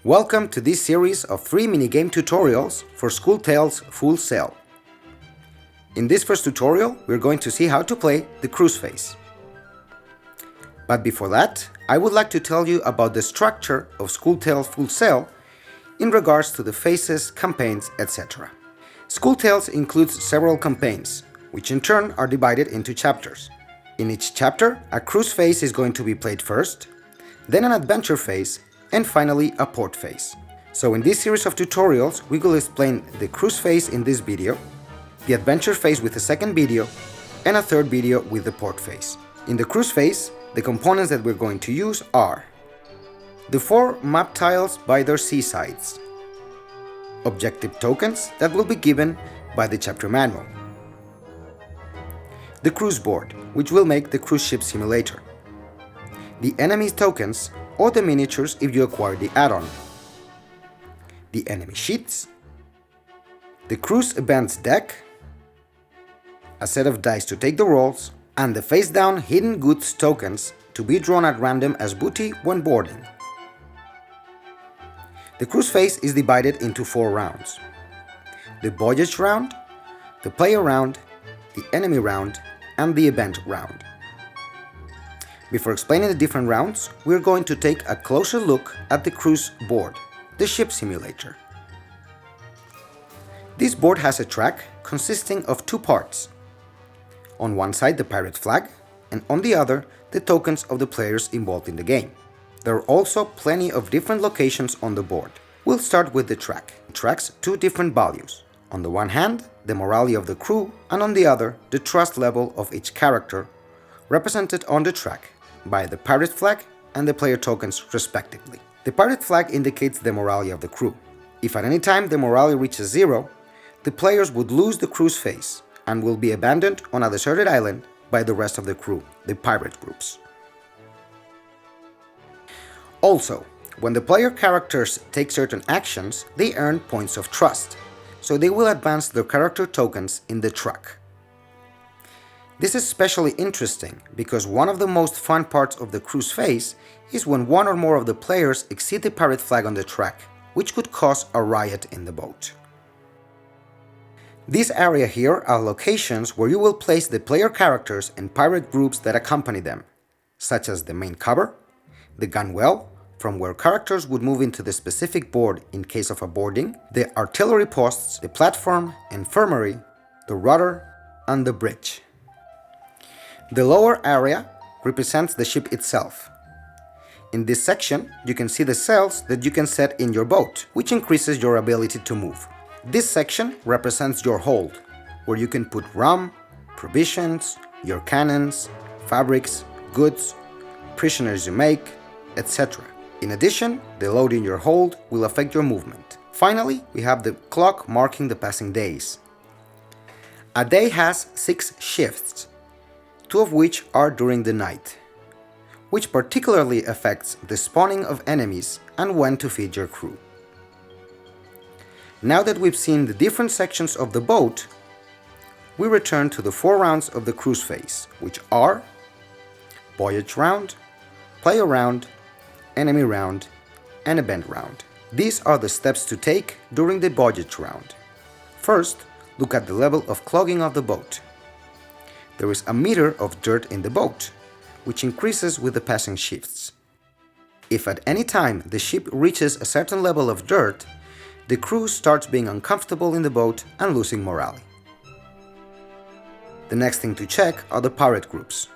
Welcome to this series of 3 minigame tutorials for School Tales Full Sail. In this first tutorial, we're going to see how to play the cruise phase. But before that, I would like to tell you about the structure of School Tales Full Sail in regards to the phases, campaigns, etc. School Tales includes several campaigns, which in turn are divided into chapters. In each chapter, a cruise phase is going to be played first, then an adventure phase, and finally a port phase. So in this series of tutorials, we will explain the cruise phase in this video, the adventure phase with a second video, and a third video with the port phase. In the cruise phase, the components that we're going to use are the 4 map tiles by their seasides, objective tokens that will be given by the chapter manual, the cruise board, which will make the cruise ship simulator, the enemy tokens or the miniatures if you acquire the add-on, the enemy sheets, the cruise events deck, a set of dice to take the rolls, and the face-down hidden goods tokens to be drawn at random as booty when boarding. The cruise phase is divided into 4 rounds: the Voyage Round, the Player Round, the Enemy Round, and the Event Round. Before explaining the different rounds, we're going to take a closer look at the cruise board, the ship simulator. This board has a track consisting of 2 parts. On one side the pirate flag, and on the other the tokens of the players involved in the game. There are also plenty of different locations on the board. We'll start with the track. It tracks 2 different values. On the one hand, the morale of the crew, and on the other, the trust level of each character, represented on the track by the pirate flag and the player tokens respectively. The pirate flag indicates the morale of the crew. If at any time the morale reaches 0, the players would lose the cruise phase and will be abandoned on a deserted island by the rest of the crew, the pirate groups. Also, when the player characters take certain actions, they earn points of trust, so they will advance their character tokens in the track. This is especially interesting because one of the most fun parts of the cruise phase is when one or more of the players exceed the pirate flag on the track, which could cause a riot in the boat. This area here are locations where you will place the player characters and pirate groups that accompany them, such as the main cover, the gunwale, from where characters would move into the specific board in case of a boarding, the artillery posts, the platform, infirmary, the rudder, and the bridge. The lower area represents the ship itself. In this section, you can see the sails that you can set in your boat, which increases your ability to move. This section represents your hold, where you can put rum, provisions, your cannons, fabrics, goods, prisoners you make, etc. In addition, the load in your hold will affect your movement. Finally, we have the clock marking the passing days. A day has 6 shifts, 2 of which are during the night, which particularly affects the spawning of enemies and when to feed your crew. Now that we've seen the different sections of the boat, we return to the 4 rounds of the cruise phase, which are Voyage Round, Player Round, Enemy Round, and Event Round. These are the steps to take during the Voyage Round. First, look at the level of clogging of the boat. There is a meter of dirt in the boat, which increases with the passing shifts. If at any time the ship reaches a certain level of dirt, the crew starts being uncomfortable in the boat and losing morale. The next thing to check are the pirate groups.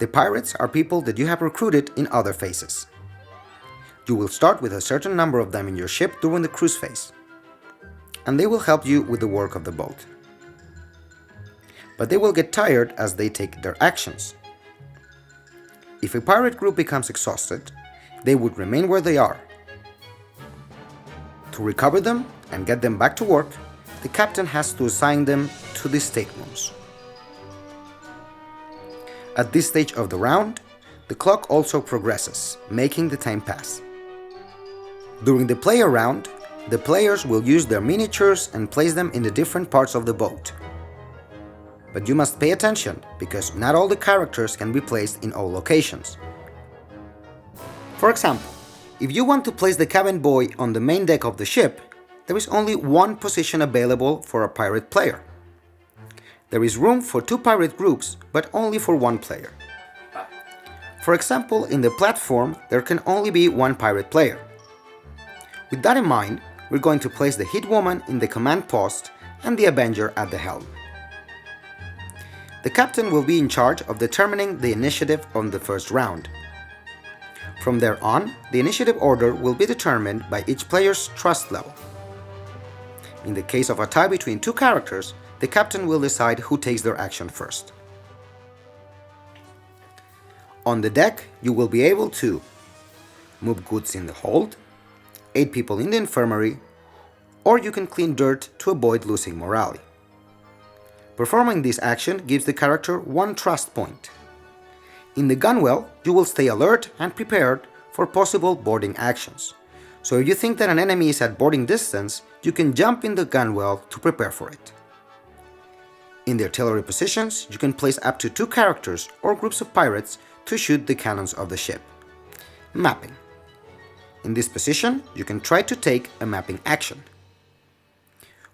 The pirates are people that you have recruited in other phases. You will start with a certain number of them in your ship during the cruise phase, and they will help you with the work of the boat. But they will get tired as they take their actions. If a pirate group becomes exhausted, they would remain where they are. To recover them and get them back to work, the captain has to assign them to the staterooms. At this stage of the round, the clock also progresses, making the time pass. During the player round, the players will use their miniatures and place them in the different parts of the boat. But you must pay attention, because not all the characters can be placed in all locations. For example, If you want to place the cabin boy on the main deck of the ship, there is only one position available for a pirate player. There is room for 2 pirate groups, but only for 1 player. For example, in the platform, there can only be 1 pirate player. With that in mind, we're going to place the Hit Woman in the command post and the Avenger at the helm. The captain will be in charge of determining the initiative on the first round. From there on, the initiative order will be determined by each player's trust level. In the case of a tie between 2 characters, the captain will decide who takes their action first. On the deck, you will be able to move goods in the hold, aid people in the infirmary, or you can clean dirt to avoid losing morale. Performing this action gives the character 1 trust point. In the gunwale, you will stay alert and prepared for possible boarding actions. So if you think that an enemy is at boarding distance, you can jump in the gunwale to prepare for it. In the artillery positions, you can place up to 2 characters or groups of pirates to shoot the cannons of the ship. Mapping. In this position, you can try to take a mapping action.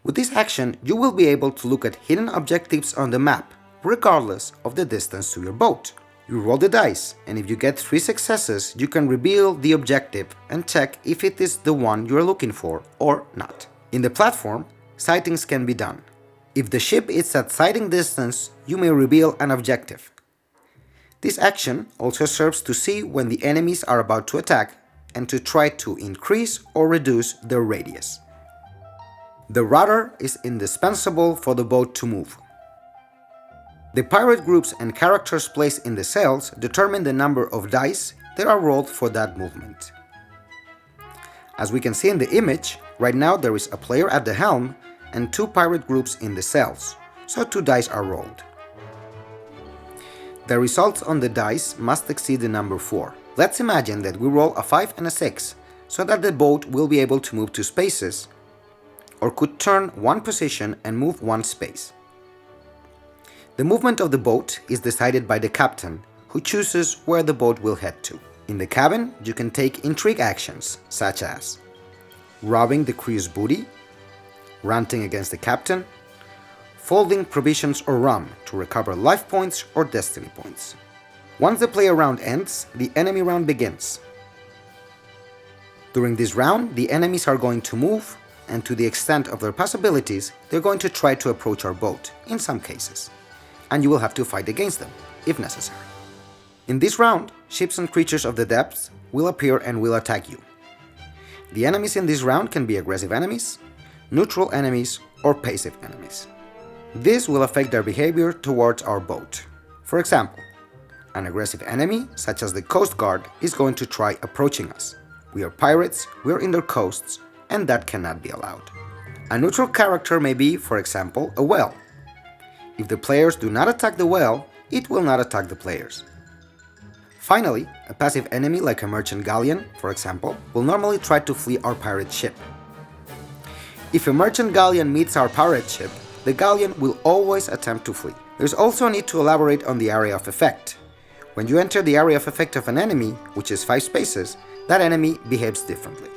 With this action, you will be able to look at hidden objectives on the map, regardless of the distance to your boat. You roll the dice, and if you get 3 successes, you can reveal the objective and check if it is the one you are looking for or not. In the platform, sightings can be done. If the ship is at sighting distance, you may reveal an objective. This action also serves to see when the enemies are about to attack and to try to increase or reduce their radius. The rudder is indispensable for the boat to move. The pirate groups and characters placed in the sails determine the number of dice that are rolled for that movement. As we can see in the image, right now there is a player at the helm and 2 pirate groups in the sails, so 2 dice are rolled. The results on the dice must exceed the number 4. Let's imagine that we roll a 5 and a 6, so that the boat will be able to move 2 spaces, or could turn 1 position and move 1 space. The movement of the boat is decided by the captain, who chooses where the boat will head to. In the cabin, you can take intrigue actions, such as robbing the crew's booty, ranting against the captain, folding provisions or rum to recover life points or destiny points. Once the player round ends, the enemy round begins. During this round, the enemies are going to move, and to the extent of their possibilities, they're going to try to approach our boat, in some cases, and you will have to fight against them, if necessary. In this round, ships and creatures of the depths will appear and will attack you. The enemies in this round can be aggressive enemies, neutral enemies, or passive enemies. This will affect their behavior towards our boat. For example, an aggressive enemy, such as the Coast Guard, is going to try approaching us. We are pirates, we are in their coasts, and that cannot be allowed. A neutral character may be, for example, a whale. If the players do not attack the whale, it will not attack the players. Finally, a passive enemy like a merchant galleon, for example, will normally try to flee our pirate ship. If a merchant galleon meets our pirate ship, the galleon will always attempt to flee. There's also a need to elaborate on the area of effect. When you enter the area of effect of an enemy, which is 5 spaces, that enemy behaves differently.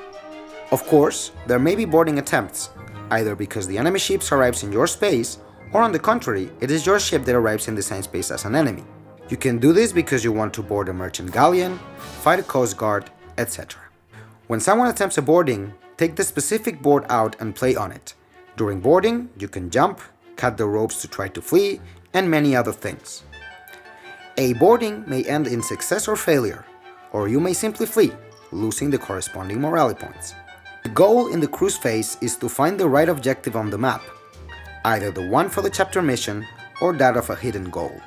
Of course, there may be boarding attempts, either because the enemy ship arrives in your space, or on the contrary, it is your ship that arrives in the same space as an enemy. You can do this because you want to board a merchant galleon, fight a coast guard, etc. When someone attempts a boarding, take the specific board out and play on it. During boarding, you can jump, cut the ropes to try to flee, and many other things. A boarding may end in success or failure, or you may simply flee, losing the corresponding morale points. The goal in the cruise phase is to find the right objective on the map, either the one for the chapter mission or that of a hidden goal.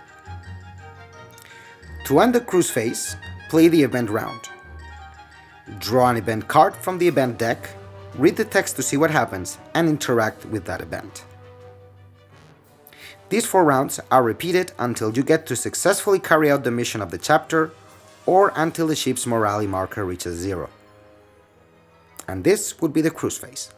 To end the cruise phase, play the event round. Draw an event card from the event deck, read the text to see what happens, and interact with that event. These 4 rounds are repeated until you get to successfully carry out the mission of the chapter, or until the ship's morale marker reaches 0. And this would be the cruise phase.